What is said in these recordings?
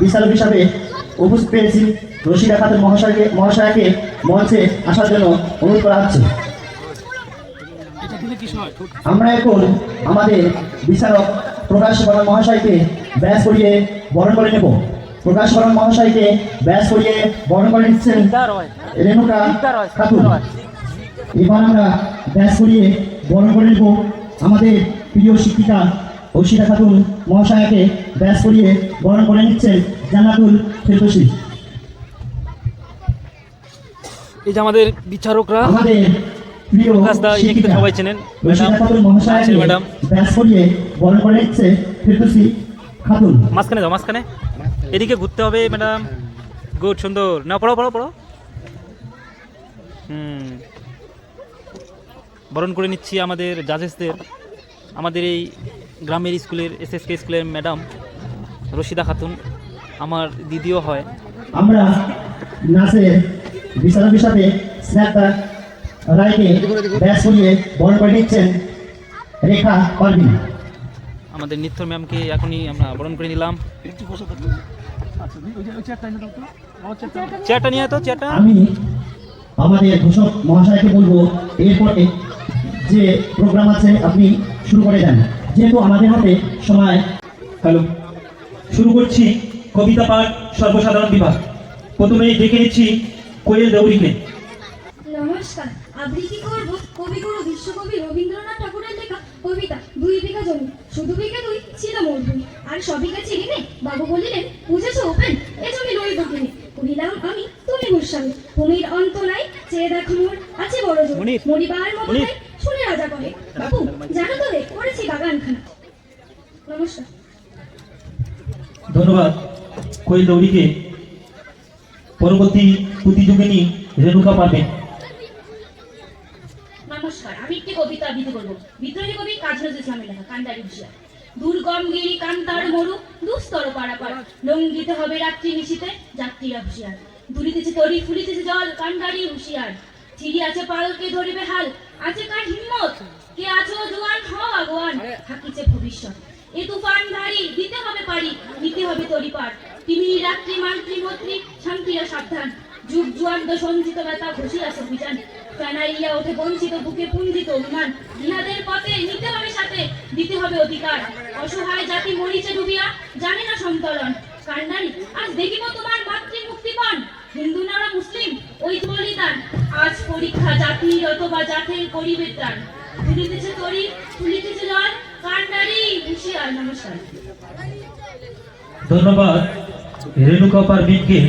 বিচারক হিসাবে উপস্থিত পেয়েছি রশিদা খাতুন মহাশয়াকে মঞ্চে আসার জন্য অনুরোধ করা হচ্ছে। আমরা এখন আমাদের বিচারক প্রকাশ বর্মন মহাশয়কে ব্যাস করিয়ে বরণ করে নেব। প্রকাশ বর্মন মহাশয়কে ব্যাস করিয়ে বরণ করে নিচ্ছেন রেণুকা খাতুন। এবার আমরা ব্যাস করিয়ে বরণ করে নেব আমাদের প্রিয় শিক্ষিকা রশিদা খাতুন মহাশয়াকে ব্যাস করিয়ে বরণ করে নিচ্ছেন জান্নাতুল ফেরদৌসী। এই যে আমাদের বিচারকরা আমাদের প্রিয় শিক্ষিকা সবাই চেনেন রশিদা খাতুন মহাশয়াকে ম্যাডাম ব্যাস করিয়ে বরণ করে নিচ্ছে ফেরদৌসী খাতুন। মাঝখানে যাও, মাঝখানে এদিকে ঘুরতে হবে ম্যাডাম। গুড, সুন্দর। না পড়ো পড়ো পড়ো। বরণ করে নিচ্ছি আমাদের জাজেসদের, আমাদের এই গ্রামের স্কুলের SSK স্কুলের ম্যাডাম রশিদা খাতুন, আমার দিদিও হয়। আমরা নাচের বিচারক হিসাবে স্নেহা রায়কে ব্যাস করিয়ে বরণ করে নিচ্ছেন রেখা পারভিন। আমাদের নিত্য ম্যামকে এখনই আমরা বরণ করে নিলাম। চেয়ারটা নিয়ে তো, চেয়ারটা। আমি আমাদের ঘোষক মহাশয়কে বলবো এরপরে যে প্রোগ্রাম আছে আপনি শুরু করে দেন, যেহেতু আমাদের হাতে সময়। হ্যালো, শুরু করছি কবিতা পাঠ সর্বসাধারণ বিভাগ। প্রথমেই ডেকে নিচ্ছি কোয়েল দেউরিকে। নমস্কার, আবৃত্তি করব কবিগুরু বিশ্বকবি রবীন্দ্রনাথ ঠাকুরের লেখা কবিতা 2 বিঘা জমি শুধু বিঘে 2 ছিল মোর ভূমি। আর সবিঘা চিনি বাবু বলিলেন বুঝেছো ওপেন এ জমি লইব কিনে। কহিলাম আমি তুমি গোস্বামী ভূমির অন্ত নাই চেয়ে দেখো মোর আছে বড় জমি মরিবার মতো নাই শুনে রাজা কহে বাবু জানো তো রে করেছি বাগানখানা। নমস্কার। ধন্যবাদ কোয়েল দেউরিকে। পরবর্তী প্রতিযোগিনী রেণুকা পারভিন। নমস্কার, আমি একটি কবিতা আবৃত্তি করবো। বিদ্রোহী কবি কাজী নজরুল ইসলামের লেখা কান্ডারি হুঁশিয়ার। দুর্গম গিরি কান্তার মরু দুস্তর পারাপার লঙ্ঘিতে হবে রাত্রি নিশীতে যাত্রীরা হুঁশিয়ার। দুলিতেছে তরি ফুলিতেছে জল কান্ডারি হুঁশিয়ার। ছিড়ি আছে পালকে ধরিবে হাল আছে কার হিম্মত কে আছো জোয়ান হও আগুয়ান থাকিছে ভবিষ্যৎ। এ তুফান ভারী দিতে হবে পারি নিতে হবে তরি পার। তিনি রাত্রি মান্ত্রী মন্ত্রী শান্তিরা সাবধান যুগ জুয়ান্ত সঞ্চিত ব্যথা ঘুষি আছে অভিযান। ফেনাইয়া ওঠে বঞ্চিত বুকে পুঞ্জিত অভিমান ইহাদের পথে নিতে হবে সাথে দিতে হবে অধিকার। অসহায় জাতি মরিচে ডুবিয়া জানে না সন্তরণ কান্ডারি আজ দেখিব তোমার মাতৃ মুক্তিপণ। হিন্দু নারা মুসলিম ওই বলিদান আজ পরীক্ষা জাতির অথবা জাতের করিবে ত্রাণ। ফুলিতেছে তরি ফুলিতেছে জল কান্ডারি হুঁশিয়ার। নমস্কার। ধন্যবাদ রেণুকা পারভিনকে।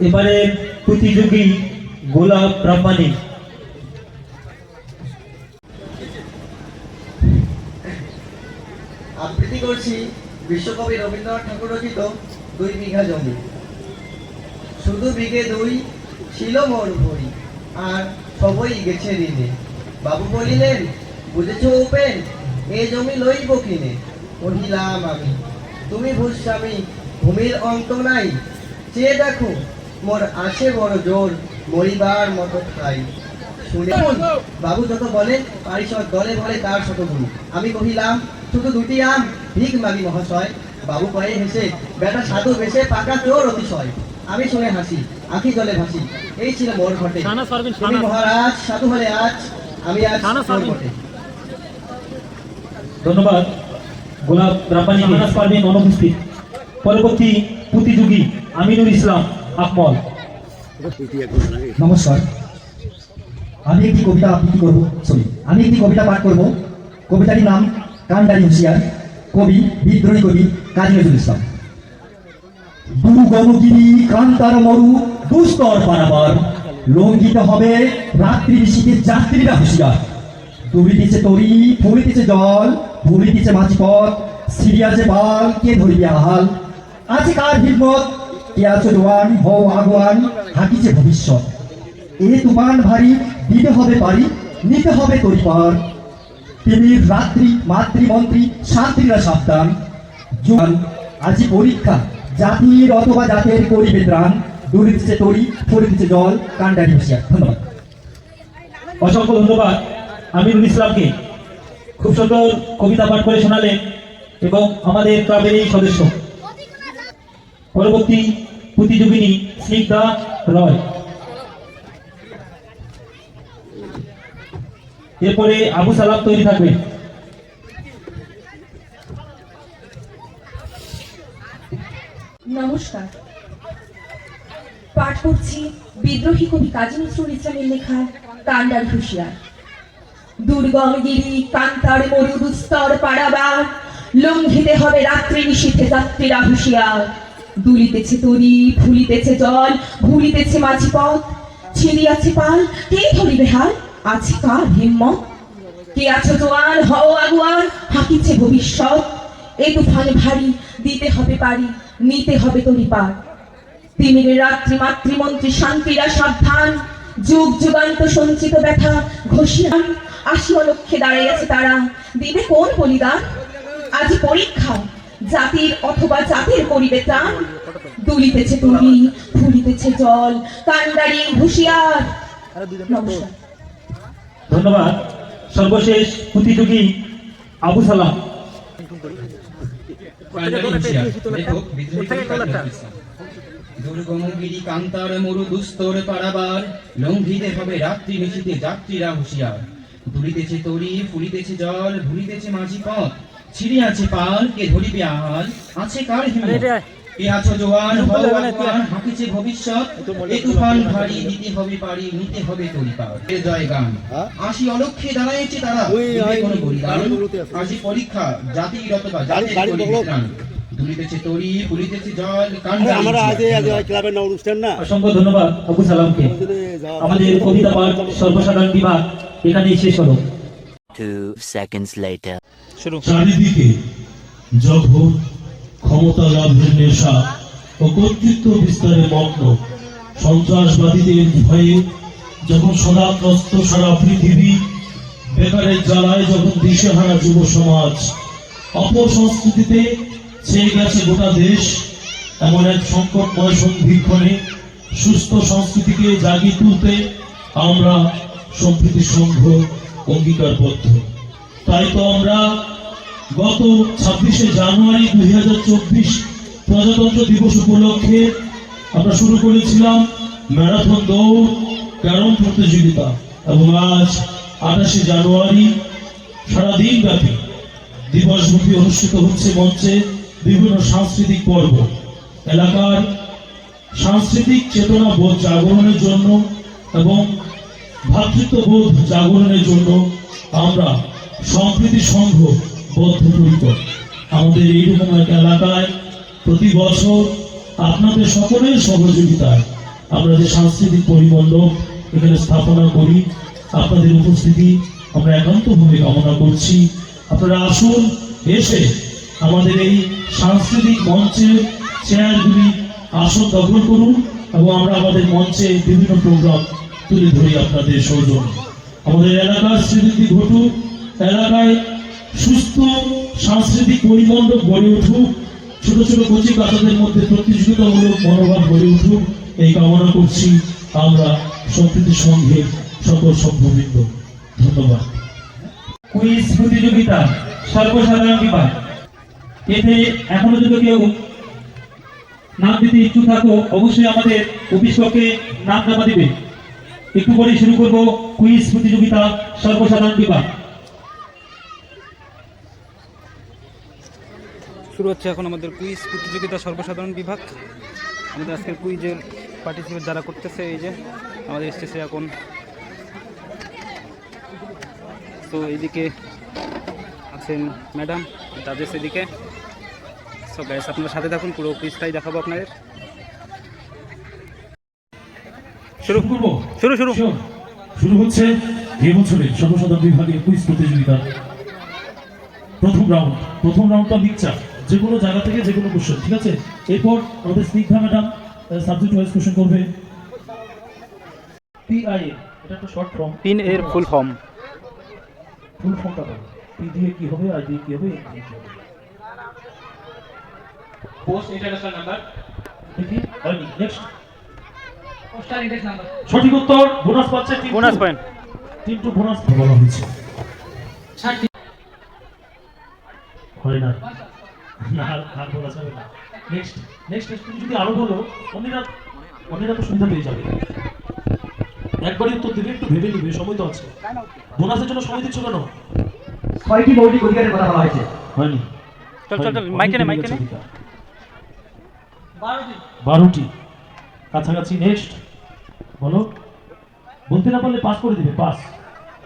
এবারে প্রতিযোগী গোলাপ রাব্বানি। আবৃত্তি করছি বিশ্বকবি রবীন্দ্রনাথ ঠাকুর রচিত 2 বিঘা জমি শুধু বিঘে 2 ছিল মোর ভরি আর সবই গেছে ঋণে। বাবু বলিলেন বুঝেছো উপেন এ জমি লইব কিনে। কহিলাম আমি তুমি ভূস্বামী ভূমির অন্ত নাই চেয়ে দেখো মোর আছে বড় জোর মরিবার মতো ঠাই। শুনে বাবু যত বলেন পারিষদ দলে বলে তার শত গুণ। আমি কহিলাম শুধু 2টি আম ভিক মাগি মহাশয়। বাবু কয়ে হেসে বেটা সাধু বেশে পাকা চোর অতিশয়। আমি শুনে হাসি আখি জলে ভাসি এই ছিল মোর ঘটে। তুমি মহারাজ সাধু হলে আজ আমি আজ ঘটে। ধন্যবাদ গোলাপ রাব্বানি। পারভিন অনুপস্থিত। পরবর্তী প্রতিযোগী আমিনুল ইসলাম আকমল। নমস্কার, আমি একটি কবিতা পাঠ করব। কবিতাটির নাম কান্ডারি হুঁশিয়ার। কবি বিদ্রোহী কবি কাজী নজরুল ইসলাম। দুর্গমগিরি কান্তার মরু দুস্তর পারাপার লঙ্ঘিত হবে রাত্রি নিশীতে যাত্রীরা হুঁশিয়ার। দুলিতেছে তরি ফুলিতেছে জল ভুলিতেছে মাঝপথ সিরিয়াছে বাল কে ধরিবে হাল আছে কার হিম্মত কে আছো জোয়ান হও আগুয়ান হাকিছে ভবিষ্যৎ। এ তুফান ভারী দিতে হবে পারি নিতে হবে তরি পার। তিমির রাত্রি মাতৃমন্ত্রী শান্তিরা সাবধান জোয়ান আজি পরীক্ষা জাতির অথবা জাতের করিবে ত্রাণ। দুলিতেছে তরি ফুলিতেছে জল কান্ডারি হুঁশিয়ার। ধন্যবাদ। অসংখ্য ধন্যবাদ আমিনুল ইসলামকে। খুব সুন্দর কবিতা পাঠ করে শোনালেন এবং আমাদের ক্লাবের এই সদস্য। পরবর্তী প্রতিযোগিনী স্নিগ্ধা রয়। এরপরে আবু সালাম তৈরি থাকবে। নমস্কার, পাঠ করছি বিদ্রোহী কবি কাজী নজরুল ইসলামের লেখা কান্ডার হুঁশিয়ার। দুর্গম গিরি কান্তার মরু দুস্তর পাড়াবার, লঙ্ঘিতে হবে রাত্রি নিশীথে যাত্রীরা হুঁশিয়ার। দুলিতেছে তরি, ফুলিতেছে জল, ভুলিতেছে মাঝি পথ, ছিঁড়িয়াছে পাল, কে ধরিবে হাল, আছে কার হিম্মত? কে আছো জোয়ান, হও আগুয়ান, হাঁকিছে ভবিষ্যৎ। এ তুফানে ভারী, দিতে হবে পারি, নিতে হবে তরি পার। তিমিরের রাত্রি মাতৃমন্ত্রী শান্তিরা সাবধান, যুগ যুগান্ত সঞ্চিত ব্যথা ঘোষিয়ান। আশি অলক্ষে দাঁড়াইয়াছে তারা, দিবে কোন বলিদান? আজ পরীক্ষা, জাতির অথবা জাতির করিবে ত্রাণ। দুলিতেছে তরি, ফুলিতেছে জল, কান্ডারি হুঁশিয়ার। নমস্কার। ধন্যবাদ। সর্বশেষ প্রতিযোগী আবু সালাম। দুর্গমগিরি কান্তার মরু দুস্তর পারাবার, লঙ্ঘিতে হবে রাত্রি নিশীথে যাত্রীরা হুঁশিয়ার। দুলিতেছে তরি, ফুলিতেছে জল, ভুলিতেছে মাঝি পথ, ছিড়িয়াছে পাল, কে ধরিবে আহাল, আছে কার হিম্মত? কে আছো জোয়ান, হও আগুয়ান, হাঁকিছে ভবিষ্যৎ। এ তুফান ভারী, দিতে হবে পারি, নিতে হবে তরি পার। এ জয় গান, আশি অলক্ষে দাঁড়াইছে তারা, দিবে কোন বলিদান? আজি পরীক্ষা, জাতির অথবা জাতির করিবে ত্রাণ। দুলিতেছে তরি, ফুলিতেছে জল, কান্ডারি হুঁশিয়ার। অসংখ্য ধন্যবাদ আবু সালামকে। আমাদের কবিতা পাঠ সর্বসাধারণ বিভাগ এখানেই শেষ হলো। 2 seconds later. শুরু। চারিদিকে যখন ক্ষমতা লাভের নেশা ও কর্তৃত্ব বিস্তারে মগ্ন, সন্ত্রাসবাদীদের ভয়ে যখন সদাগ্রস্ত সারা পৃথিবী, বেকারের জ্বালায় যখন দিশেহারা যুব সমাজ, অপসংস্কৃতিতে ছেয়ে গেছে গোটা দেশ, এমন এক সংকটময় সন্ধিক্ষণে সুস্থ সংস্কৃতিকে জাগিয়ে তুলতে আমরা সম্প্রীতি সংঘ অঙ্গীকারবদ্ধ। তাই তো আমরা গত 26শে জানুয়ারি 2024 প্রজাতন্ত্র দিবস উপলক্ষে আমরা শুরু করেছিলাম ম্যারাথন দৌড় ক্যারম প্রতিযোগিতা, এবং আজ 28শে জানুয়ারি সারাদিন ব্যাপী দিবসব্যাপী অনুষ্ঠিত হচ্ছে মঞ্চে বিভিন্ন সাংস্কৃতিক পর্ব। এলাকার সাংস্কৃতিক চেতনা বোধ জাগরণের জন্য এবং ভ্রাতৃত্ববোধ জাগরণের জন্য আমরা সম্প্রীতি সংঘ বদ্ধপরিকর। আমাদের এইরকম এক এলাকায় প্রতি বছর আপনাদের সকলের সহযোগিতায় আমরা যে সাংস্কৃতিক পরিমণ্ডপ এখানে স্থাপনা করি, আপনাদের উপস্থিতি আমরা একান্তভাবে কামনা করছি। আপনারা আসুন, এসে আমাদের এই সাংস্কৃতিক মঞ্চের চেয়ারগুলি আসন দখল করুন, এবং আমরা আমাদের মঞ্চে বিভিন্ন প্রোগ্রাম তুলে ধরি আপনাদের সৌজন্য। আমাদের এলাকার স্মৃতি ঘটুক, এলাকায় সুস্থ সাংস্কৃতিক পরিমণ্ডপ গড়ে উঠুক, ছোট ছোট কচি কাচাদের মধ্যে প্রতিযোগিতামূলক মনোভাব গড়ে উঠুক, এই কামনা করছি আমরা সম্প্রীতি সংঘের সকল সভ্যবৃন্দ। ধন্যবাদ। কুইজ প্রতিযোগিতা সর্বসাধারণ বিভাগ। এতে এখনো যদি কেউ নাম দিতে ইচ্ছুক থাকো, অবশ্যই আমাদের অফিস কক্ষে নাম জমা দিবে। একটু পরে শুরু করব কুইজ প্রতিযোগিতা সর্বসাধারণ বিভাগ। শুরু হচ্ছে এখন আমাদের কুইজ প্রতিযোগিতা সর্বসাধারণ বিভাগ। আমাদের আজকের কুইজের পার্টিসিপেট যারা করতেছে, এই যে আমাদের স্টেজে এখন। তো এইদিকে আছেন ম্যাডাম, জাজেস এদিকে। সো গাইস, আপনার সাথে থাকুন, পুরো কুইজটাই দেখাবো আপনাদের। শুরু করবো। শুরু শুরু শুরু হচ্ছে এই বছরের সর্বসাধারণ বিভাগের কুইজ প্রতিযোগিতা প্রথম রাউন্ডটা মিক্সা, যে কোনো জায়গা থেকে যে কোনো কোশ্চেন, ঠিক আছে? এরপর আমাদের Snigdha madam subject wise question করবে। PIA, এটা একটা শর্ট ফর্ম। পিন এর ফুল ফর্ম। ফুল ফর্মটা বলো। পি দিয়ে কি হবে, আই দিয়ে কি হবে, এন দিয়ে কি হবে? Post international number. দেখি হয়নি। নেক্সট। Postal index number. সঠিক উত্তর। বোনাস পাচ্ছে বোনাস পয়েন্ট। 3 বোনাস বলা হয়েছে। 60 হয় না, না আর বলা যাবে না। নেক্সট নেক্সট তুমি যদি আরো বলো অন্যরা তো সুবিধা পেয়ে যাবে। একবারই উত্তর দেবে, একটু ভেবে নিবে, সময় তো আছে। বোনাসের জন্য সময় দিচ্ছ কেন? 6টি মৌলিক অধিকারের কথা বলা হয়েছে। হয়নি। চল চল চল মাইকে নে মাইকে নে 12টি কাছাকাছি। নেক্সট বলো, বলতে না পারলে পাস করে দিবে, পাস।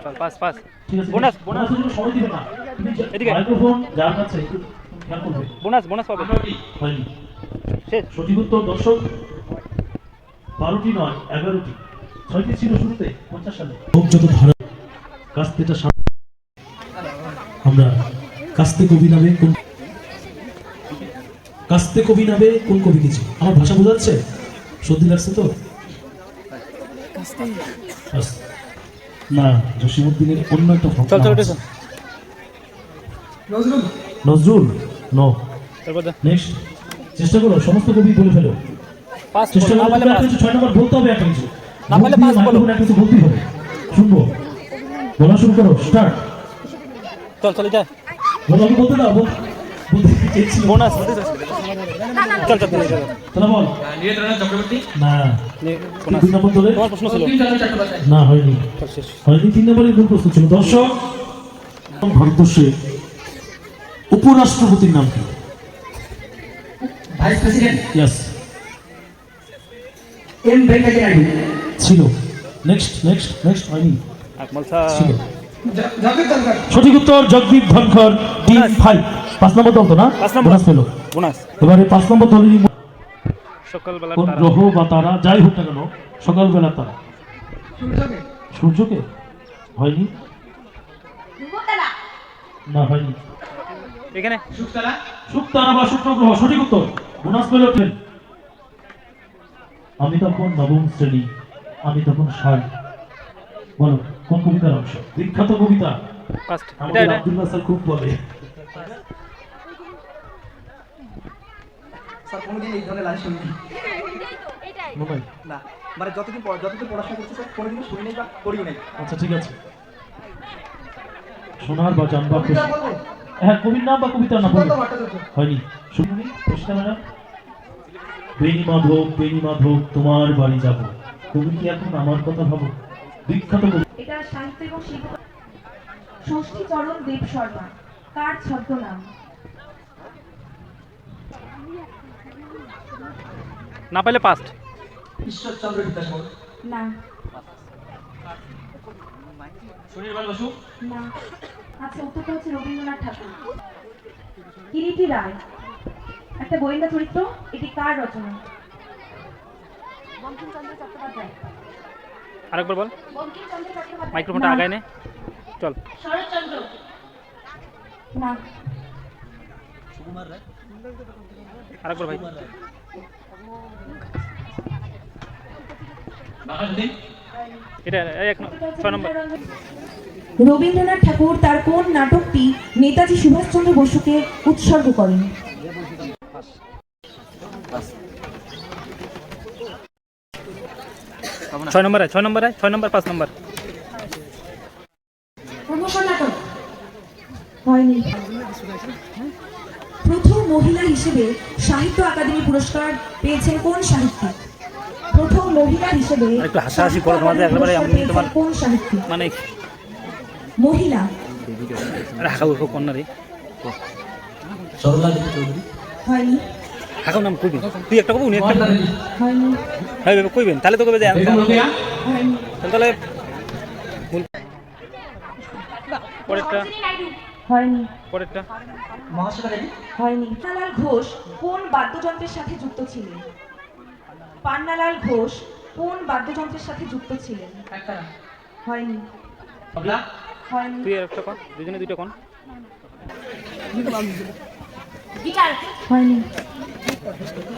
চল পাস পাস ঠিক আছে, বোনাস বোনাসের জন্য সময় দিবে না। তুমি এদিকে। মাইক্রোফোন যার কাছে একটু খেয়াল করবে। বোনাস বোনাস পাবে হয়নি। শেষ সঠিক উত্তর দর্শক 12টি নয় 11টি। 6টি ছিল শুরুতে 50 সালে। যত ধারা কাস্তেটা আমরা কাস্তে কবি নামে কোন কবি কিছু আমার ভাষা বোঝাচ্ছে? সর্দি লাগছে তো? না, জসিমউদ্দিনের অন্য একটা চল চল উঠে নজরুল নো। তারপর দে নেক্সট চেষ্টা করো, সমস্ত কবি বলে ফেলো। পাস চেষ্টা না করো, পারলে পাস 6 নম্বর বলতে হবে একটা কিছু। না পারলে পাস বলো। একটা কিছু বলতেই হবে। শুনবো, বলা শুরু করো, স্টার্ট। চল চল যা বলো, আমি বলতে দাও, বলতে চেয়েছি। বোনাস চল চল চল তাহলে বল। না, বোনাস 2 নম্বর ধরে তোমার প্রশ্ন ছিল না, হয়নি। চল শেষ হয়নি। 3 নম্বরের ভুল প্রশ্ন ছিল। দর্শক, ভারতবর্ষে উপরাষ্ট্রপতির নাম কি? Vice president yes, M Venkaiah Naidu. ছিল। নেক্সট নেক্সট নেক্সট হয়নি, আকমল স্যার ছিল। জগদীপ ধনখড়। সঠিক উত্তর জগদীপ ধনখড়। 3-5 5 নম্বর দল তো না? 5 নম্বর। বোনাস পেল। বোনাস এবারে 5 নম্বর দলেরই সকালবেলা কোন তারা গ্রহ বা তারা যাই হোক না কেন সকালবেলা তারা? সূর্যকে। হয়নি, না হয়নি। এখানে শুক্তারা বা শুক্র গ্রহ। সঠিক উত্তর। বোনাস পেল 10। আমি তখন নবম শ্রেণী, আমি তখন 6। বলো কোন কবিতার অংশ? বিখ্যাত কবিতা, ফার্স্ট এটা আমাদের এটা আব্দুল নাসার খুব বলে। স্যার কোনোদিন এই ধরনের লাইন শুনিনি। মোবাইল। না, মানে যতদিন পড়াশোনা করছি স্যার কোনোদিনও শুনি নাই বা পড়িও নাই। আচ্ছা ঠিক আছে, শোনার বা জানবার কবিতা বলবো? হ্যাঁ, কবির নাম বা কবিতার নাম সুকান্ত বলুন। ভট্টাচার্য। হয়নি। শুনুনি প্রশ্ন ম্যাডাম। বেণী মাধব তোমার বাড়ি যাব, কবি কি এখন আমার কথা ভাবো? বিখ্যাত কবি। এটা সাহিত্য এবং শিল্প ষষ্ঠীচরণ দেব শর্মা। কার ছদ্মনাম? না পাইলে পাস্ট ঈশ্বরচন্দ্র বিদ্যাসাগর। না সুনির্বাণ বসু, না। আচ্ছা, উত্তরটা হচ্ছে রবীন্দ্রনাথ ঠাকুর। কিরিটি রায় একটা গোয়েন্দা চরিত্র, এটি কার রচনা? বঙ্কিমচন্দ্র চট্টোপাধ্যায়। আরেকবার বল বঙ্কিমচন্দ্র চট্টোপাধ্যায়। মাইক্রোফোনটা না। আগায় নে চল শরৎচন্দ্র, না। আরেকবার ভাই বাঘাযতীন, এটা এই 6 নম্বর রবীন্দ্রনাথ ঠাকুর তার কোন নাটকটি নেতাজি সুভাষচন্দ্র বসুকে উৎসর্গ করেন? ছয় নম্বর 5 নম্বর প্রমোশন নাটক। হয়নি। প্রথম মহিলা হিসেবে সাহিত্য একাডেমি পুরস্কার পেয়েছেন কোন সাহিত্যিক? প্রথম মহিলা হিসেবে একটু হাসাহাসি করো, তোমাদের একেবারে আমি পেয়েছেন তোমার কোন সাহিত্যিক? মানে মহিলা। হাঁকা উঠো কন্যা রে হয়নি। হাঁকাও নাম কইবেন, তুই একটা কবি উনি একটা হয়নি। হ্যাঁ কইবেন তাহলে তো কবে বেগম রোকেয়া, হয়নি। তাহলে পরেরটা হয়নি। পরেরটা মহাশ্বেতা দেবী। হয়নি। পান্নালাল ঘোষ কোন বাদ্যযন্ত্রের সাথে যুক্ত ছিলেন? পান্নালাল ঘোষ কোন বাদ্যযন্ত্রের সাথে যুক্ত ছিলেন? একতারা, হয়নি। তবলা, হয়নি। তুই একটা কোন দুজনে দুইটা কোন গিটার, হয়নি।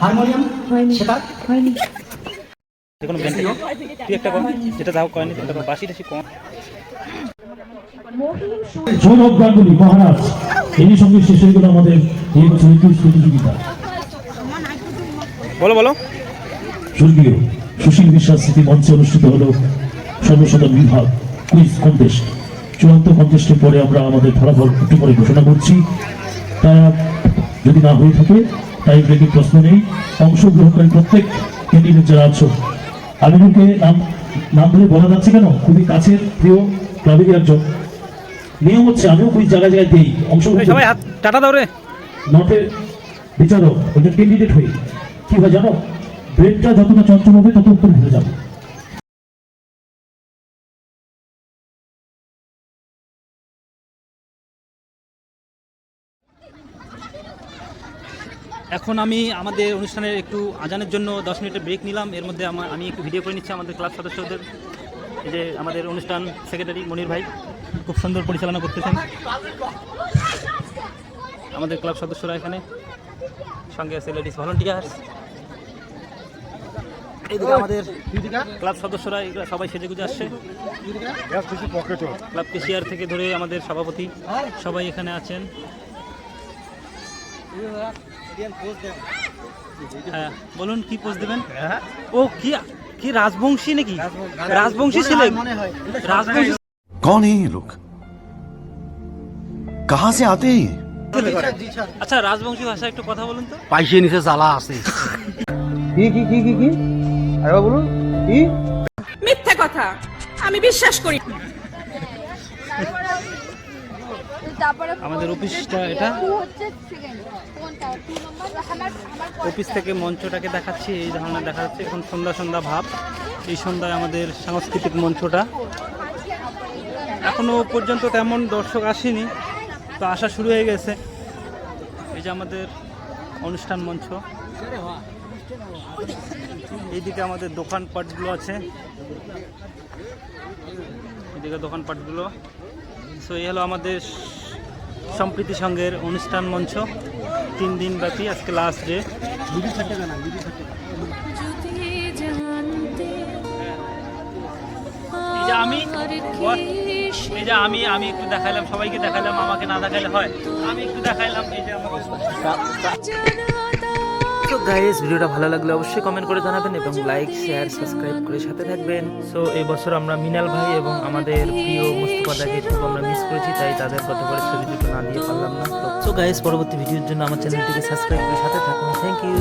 হারমোনিয়াম। হয়নি। সেতার। হয়নি। যে কোনো ব্যান্ড তুই একটা কোন যেটা যাও কয়নি সেটা কোন বাসি টাসি কোন মহিম সৌরভ গাঙ্গুলি মহারাজ। এরই সঙ্গে শেষ হয়ে গেল আমাদের এই বছরের কুইজ প্রতিযোগিতা। বলো বলো স্বর্গীয় সুশীল বিশ্বাস স্মৃতি মঞ্চে অনুষ্ঠিত হলো সর্বসাধারণ বিভাগ কুইজ কন্টেস্ট। চূড়ান্ত কন্টেস্টের পরে আমরা আমাদের ফলাফল একটু পরে ঘোষণা করছি। তা যদি না হয়ে থাকে টাইম ব্রেকের প্রশ্ন নেই। অংশগ্রহণকারী প্রত্যেক ক্যান্ডিডেট যারা আছো, আমিনুলকে নাম ধরে বলা যাচ্ছে কেন? খুবই কাছের প্রিয় ক্লাবের একজন। নিয়ম হচ্ছে আমিও কুইজ জায়গায় জায়গায় দিই অংশগ্রহণ। সবাই হাত টাটা দাও রে। নটের বিচারক একজন ক্যান্ডিডেট হয়ে কি হয় জানো, ব্রেনটা যতটা চঞ্চল হবে তত উত্তর ভুলে যাবে। এখন আমি আমাদের অনুষ্ঠানের একটু আজানের জন্য 10 মিনিটের ব্রেক নিলাম। এর মধ্যে আমি একটু ভিডিও করে নিচ্ছি আমাদের ক্লাব সদস্যদের। এই যে আমাদের অনুষ্ঠান সেক্রেটারি মনির ভাই খুব সুন্দর পরিচালনা করতেছেন। আমাদের ক্লাব সদস্যরা এখানে, সঙ্গে আছে লেডিস ভলান্টিয়ার। এইদিকে আমাদের ক্লাব সদস্যরা এগুলো সবাই সেজেগুজে আসছে। ক্লাব কেশিয়ার থেকে ধরে আমাদের সভাপতি সবাই এখানে আছেন। হ্যাঁ বলুন, কি পোজ দেবেন? ও কি কি রাজবংশী নাকি? রাজবংশী ছিলেন? রাজবংশী कौन है ये लोग? कहां से आते हैं ये? আচ্ছা, রাজবংশী ভাষায় একটু কথা বলুন তো। পাইছে নিচে জ্বালা আছে। মিথ্যে কথা, আমি বিশ্বাস করি। আমাদের অফিসটা এটা, অফিস থেকে মঞ্চটাকে দেখাচ্ছি। এই ধরনের দেখা যাচ্ছে এখন সন্ধ্যা সন্ধ্যা ভাব। এই সন্ধ্যায় আমাদের সাংস্কৃতিক মঞ্চটা, এখনো পর্যন্ত তেমন দর্শক আসেনি, তো আসা শুরু হয়ে গেছে। এই যে আমাদের অনুষ্ঠান মঞ্চ, এইদিকে আমাদের দোকানপাটগুলো আছে, এদিকে দোকানপাটগুলো। সো এই হলো আমাদের সম্প্রীতি সংঘের অনুষ্ঠান মঞ্চ, 3 দিন ব্যাপী, আজকে লাস্ট ডে। এই যে আমি একটু দেখাইলাম, সবাইকে দেখাইলাম, আমাকে না দেখাইলে হয়, আমি একটু দেখাইলাম। এই যে আমার তো গাইস, ভিডিওটা ভালো লাগলে অবশ্যই কমেন্ট করে জানাবেন এবং লাইক শেয়ার সাবস্ক্রাইব করে সাথে থাকবেন। সো এই বছর আমরা মিনাল ভাই এবং আমাদের প্রিয় মুস্তফা দাকে খুব আমরা মিস করেছি, তাই তাদের কথা করে ছবি দুটো না দিয়ে পারলাম না। সো গাইস, পরবর্তী ভিডিওর জন্য আমার চ্যানেলটিকে সাবস্ক্রাইব করে সাথে থাকুন। Thank you.